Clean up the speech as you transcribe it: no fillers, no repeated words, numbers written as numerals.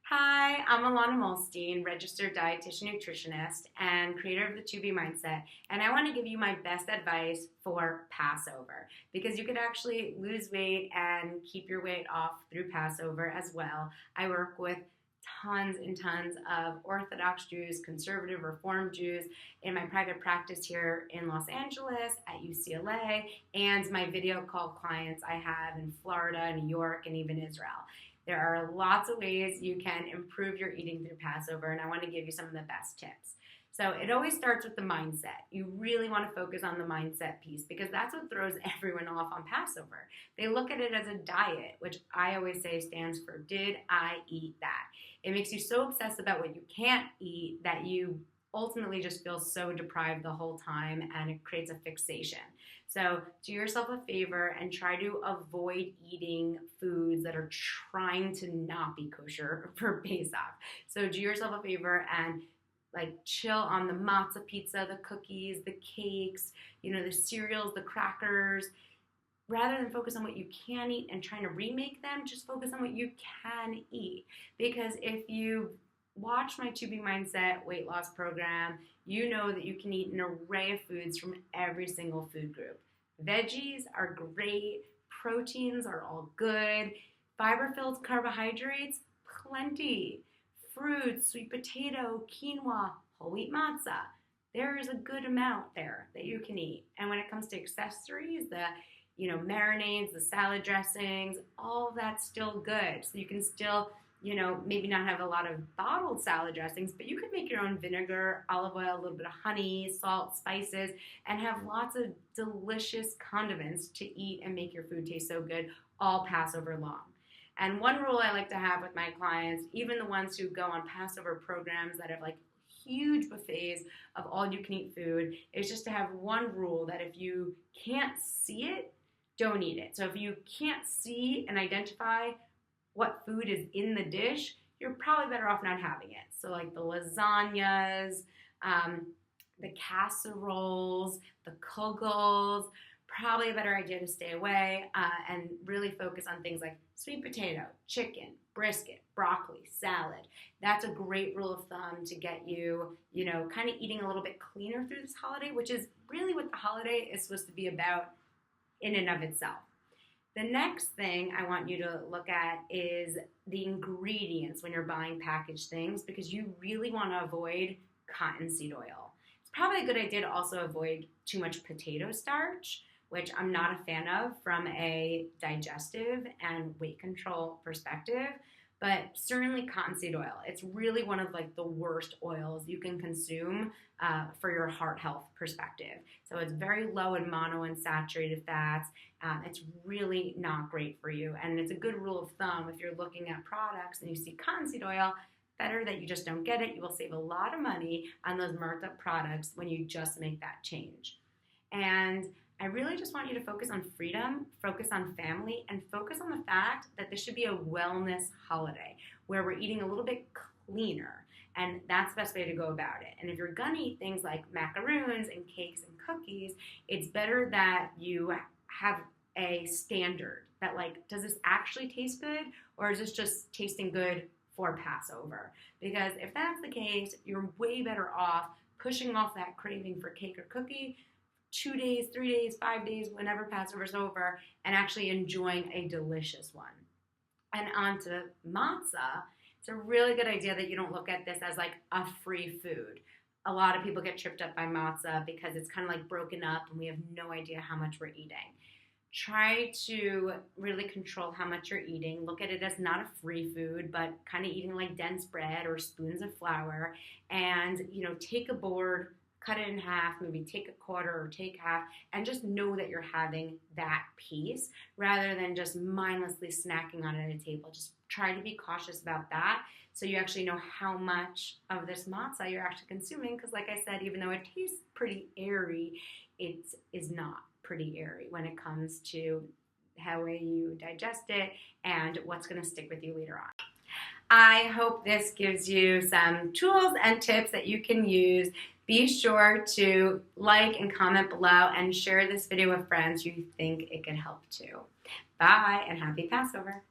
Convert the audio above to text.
Hi, I'm Alana Molstein, registered dietitian nutritionist and creator of the 2B Mindset, and I want to give you my best advice for Passover because you can actually lose weight and keep your weight off through Passover as well. I work with tons and tons of Orthodox Jews, conservative Reform Jews in my private practice here in Los Angeles at UCLA and my video call clients I have in Florida, New York, and even Israel. There are lots of ways you can improve your eating through Passover, and I want to give you some of the best tips. So it always starts with the mindset. You really want to focus on the mindset piece because that's what throws everyone off on Passover. They look at it as a diet, which I always say stands for, did I eat that? It makes you so obsessed about what you can't eat that you ultimately just feel so deprived the whole time, and it creates a fixation. So do yourself a favor and try to avoid eating foods that are trying to not be kosher for Pesach. So do yourself a favor and chill on the matzah pizza, the cookies, the cakes, the cereals, the crackers. Rather than focus on what you can eat and trying to remake them, just focus on what you can eat. Because if you watch my 2B Mindset weight loss program, you know that you can eat an array of foods from every single food group. Veggies are great. Proteins are all good. Fiber-filled carbohydrates, plenty. Fruits, sweet potato, quinoa, whole wheat matzah. There is a good amount there that you can eat. And when it comes to accessories, the marinades, the salad dressings, all of that's still good. So you can still maybe not have a lot of bottled salad dressings, but you could make your own vinegar, olive oil, a little bit of honey, salt, spices, and have lots of delicious condiments to eat and make your food taste so good all Passover long. And one rule I like to have with my clients, even the ones who go on Passover programs that have huge buffets of all you can eat food, is just to have one rule that if you can't see it, don't eat it. So if you can't see and identify what food is in the dish, you're probably better off not having it. So the lasagnas, the casseroles, the kugels, probably a better idea to stay away and really focus on things like sweet potato, chicken, brisket, broccoli, salad. That's a great rule of thumb to get you, kind of eating a little bit cleaner through this holiday, which is really what the holiday is supposed to be about in and of itself. The next thing I want you to look at is the ingredients when you're buying packaged things, because you really want to avoid cottonseed oil. It's probably a good idea to also avoid too much potato starch, which I'm not a fan of from a digestive and weight control perspective, but certainly cottonseed oil. It's really one of the worst oils you can consume for your heart health perspective. So it's very low in monounsaturated fats. It's really not great for you. And it's a good rule of thumb if you're looking at products and you see cottonseed oil, better that you just don't get it. You will save a lot of money on those marked up products when you just make that change. And I really just want you to focus on freedom, focus on family, and focus on the fact that this should be a wellness holiday where we're eating a little bit cleaner. And that's the best way to go about it. And if you're going to eat things like macaroons and cakes and cookies, it's better that you have a standard that does this actually taste good, or is this just tasting good for Passover? Because if that's the case, you're way better off pushing off that craving for cake or cookie 2 days, 3 days, 5 days, whenever Passover's over, and actually enjoying a delicious one. And on to matzah, it's a really good idea that you don't look at this as a free food. A lot of people get tripped up by matzah because it's kind of broken up and we have no idea how much we're eating. Try to really control how much you're eating. Look at it as not a free food, but kind of eating dense bread or spoons of flour, and take a board, cut it in half, maybe take a quarter or take half, and just know that you're having that piece rather than just mindlessly snacking on it at a table. Just try to be cautious about that so you actually know how much of this matzah you're actually consuming, because like I said, even though it tastes pretty airy, it is not pretty airy when it comes to how you digest it and what's going to stick with you later on. I hope this gives you some tools and tips that you can use. Be sure to like and comment below and share this video with friends you think it could help too. Bye and happy Passover.